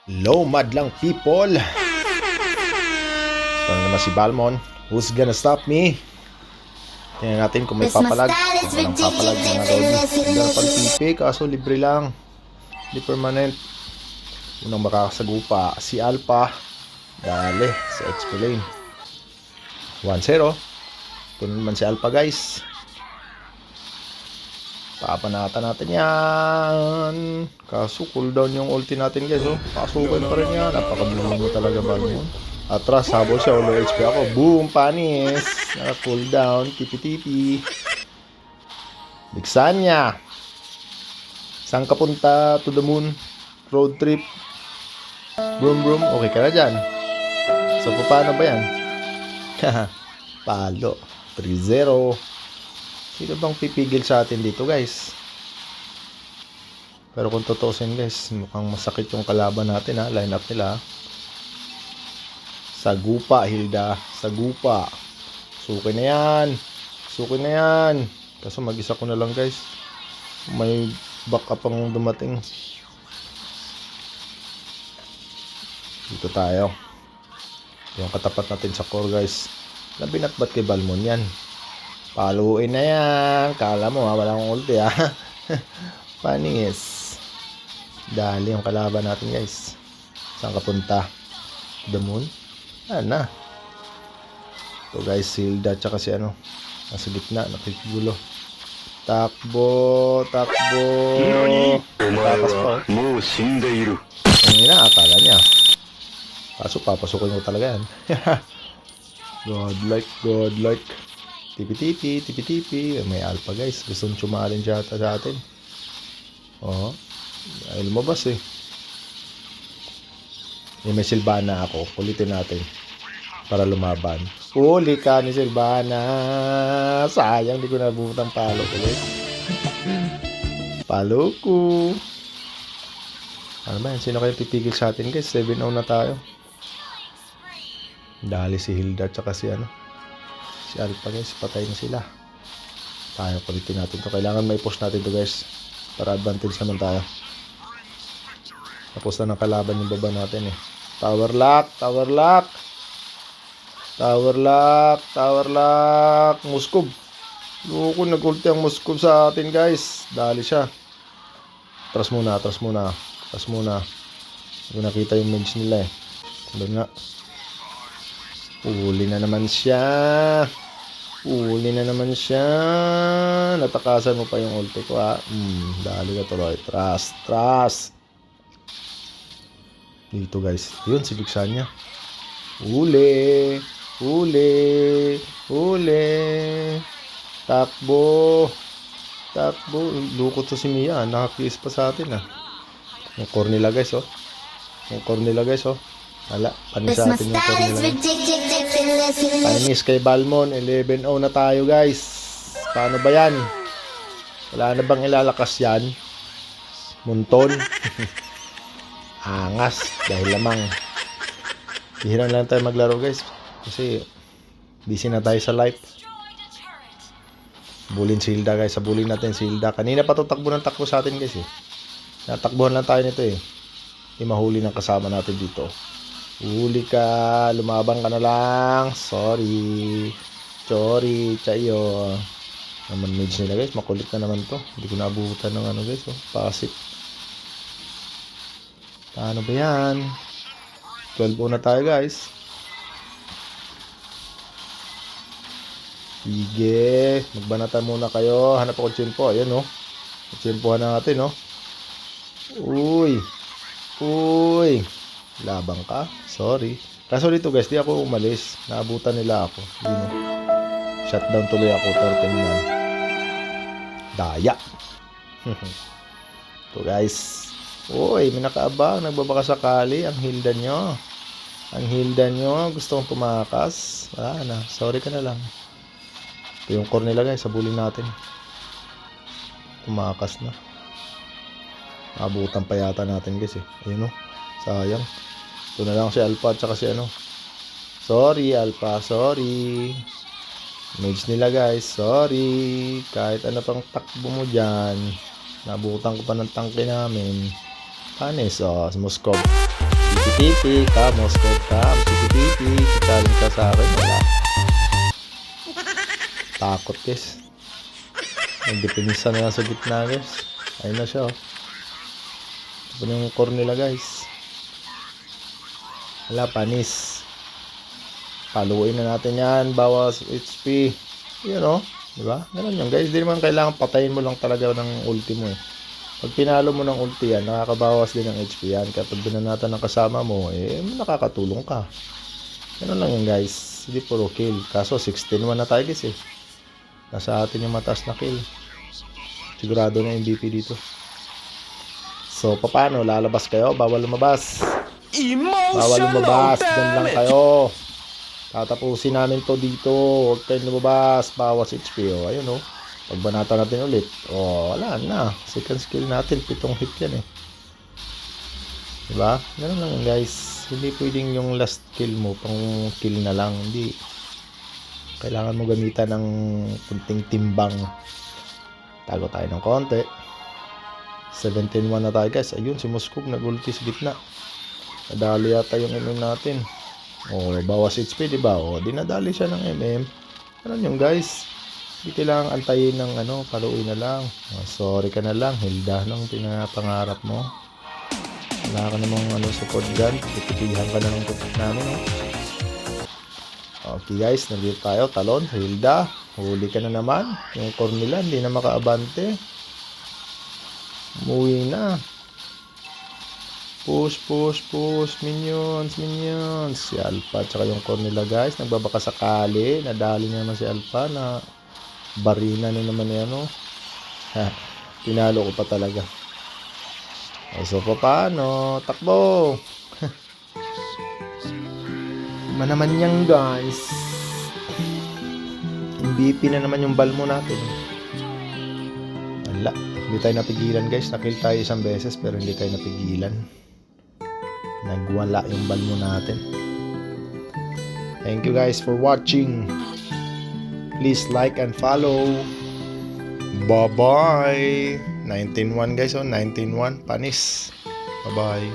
Low madlang people. Ito na naman si Balmon. Who's gonna stop me? Tingnan natin kung may papalag. Kung walang papalag, mga lodi. Ganda pang pipi, kaso libre lang. Hindi permanent. Unang makakasagupa, si Alpha. Dali, sa expo lane. 1-0. Ito naman si Alpha, guys. Papanatan natin yan. Kaso cooldown yung ulti natin, guys. Oh. Pasukin pa rin yan. Napakabulong mo talaga, Balmon. Atras, habol siya. Low HP ako. Boom, panis. Cooldown. Tipi-tipi. Bigsan niya. Saan ka punta? To the moon. Road trip. Broom, broom. Okay ka na dyan. So, paano ba yan? Palo. 3-0. Sino bang pipigil sa atin dito, guys? Pero kung tutusin, guys, mukhang masakit yung kalaban natin, ha? Line up nila. Sagupa, Hilda. Sagupa. Suki na yan. Suki na yan. Kaso mag-isa ko na lang, guys. May backup ang dumating. Dito tayo. Yung katapat natin sa core, guys. Nabinatbat kay Balmon yan. Paluin na yan. Kala mo, ha? Walang ulti, ha? Panis. Dali yung kalaban natin, guys. Saan ka punta? The moon? Na. Ito, guys, Hilda tsaka si ano. Nasa gitna, nakikigulo. Takbo. Takas pa, oh. Ano na, akala niya. Kaso papasukin ko talaga yan. Godlike. Tipi-tipi. May Alpha, guys. Gusto nung tsumalin siya sa atin. Oh. Ay, lumabas eh. May Sylvana ako. Kulitin natin. Para lumaban. Huli ka ni Sylvana. Sayang, di ko nabutang palo ko, guys. Palo ko. Ano ba yan? Sino kayo pipigil sa atin, guys? 7-0 na tayo. Dali si Hilda tsaka si ano. Si Alpha, guys. Patay na sila. Tayo, kulitin natin to. Kailangan may push natin to, guys. Para advantage naman tayo. Tapos na ng kalaban yung baba natin eh. Tower lock. Muskob. Loko, nag-ulti ang Muskob sa atin, guys. Dali siya. Atras muna. Hindi ko nakita yung mage nila eh. Doon nga. Uli na naman siya. Natakasan mo pa yung ulti ko, ha. Dali ka tuloy. Trust. Dito, guys. Yun, si Bixania. Uli. Takbo. Lukot to si Mia. Nakakiss pa sa atin, ha. Yung core nila, guys, oh. Wala. Panis sa atin yung core nila. Panis kay Balmon. 11-0 na tayo, guys. Paano ba yan? Wala na bang ilalakas yan? Munton. Angas. Dahil lamang. Hihiran lang tayo maglaro, guys. Kasi busy na tayo sa life. Bulin si Hilda, guys. Sabulin natin si Hilda. Kanina pa ito takbo sa atin, guys, eh. Natakbuhan lang tayo nito, eh. Hindi mahuli ng kasama natin dito. Huli ka. Lumabang ka na lang. Sorry. Chayo. Naman mage nila, guys. Makulit na naman to. Hindi ko naabutan ng ano, guys, oh. Passive. Paano ba yan? 12-0 na tayo, guys. Sige. Magbanatan muna kayo. Hanap ako tsimpo. Ayan, oh. Tsimpohan natin, oh. Uy. Labang ka. Sorry. Kaso dito, guys, di ako umalis. Naabutan nila ako. Shutdown tuloy ako. 13-1. Daya. Ito, guys. Uy, may nakaabang. Nagbabaka sakali. Ang Hilda nyo. Gusto kong tumakas. Wala na. Sorry ka na lang. Ito yung core nila, guys. Sabulin natin. Tumakas na. Abutan pa yata natin, guys, eh. Ayun, oh. Sayang. Ito na lang si Alpha at saka si ano. Sorry, Alpha. Sorry. Mage nila, guys. Sorry. Kahit ano pang takbo mo dyan. Nabutan ko pa ng tangke namin. Panis, oh. Si Moskov. Pipi, ka, Moscow ka, pipi, challenge ka sa akin, wala. Takot guys. Nagdipinsa na lang sa gitna guys. Ayun na siya oh. Ito na yung core nila guys. Wala, panis. Paluin na natin yan, bawas HP. Yun o, diba? Ganun yun guys, di naman kailangan patayin mo lang talaga ng ulti mo eh. Pag pinalo mo ng ulti yan, nakakabawas din ng HP yan. Kaya pag binanatan ng kasama mo, eh, nakakatulong ka. Ganun lang yun guys, hindi puro kill. Kaso 16-1 na tayo guys eh. Nasa atin yung mataas na kill. Sigurado na MVP dito. So, paano? Lalabas kayo? Bawal lumabas. Bawal lumabas. Diyan lang kayo. Tatapusin namin to dito. Huwag kayong lumabas. Bawas HP. O, ayun o. Pag banata natin ulit. O, wala na. Second skill natin. 7 hit yan eh. Diba? Ganun lang guys. Hindi pwedeng yung last kill mo pang kill na lang. Hindi. Kailangan mo gamitan ng kunting timbang. Tago tayo ng konti. 17-1 na tayo guys. Ayun si Moskov nag-ulti sa gitna. Nadali yata yung MM natin. O, bawas HP diba? O, dinadali siya ng MM. Ano yung guys? Hindi kailangan antayin ng ano, paluin na lang. O, sorry ka na lang. Hilda nung pinapangarap mo. Wala ka namang ano, support dyan. Pipilihan ka na ng tutok namin. O. Okay guys, nandito tayo. Talon, Hilda. Huli ka na naman. Yung core nila, hindi na makaabante. Umuwi na. Push, push, push. Minions, minions. Si Alpha, tsaka yung core nila guys. Nagbabaka sakali. Nadali naman si Alpha na barina na naman yan. No? Pinalo ko pa talaga. So, paano? Takbo! Iba naman yan guys. MVP na naman yung balmo natin. Wala. Hindi tayo napigilan guys. Nakill tayo isang beses pero hindi tayo napigilan. Nagwala yung balmo natin. Thank you guys for watching. Please like and follow. Bye-bye. 19-1 guys. 19-1. Panis. Bye-bye.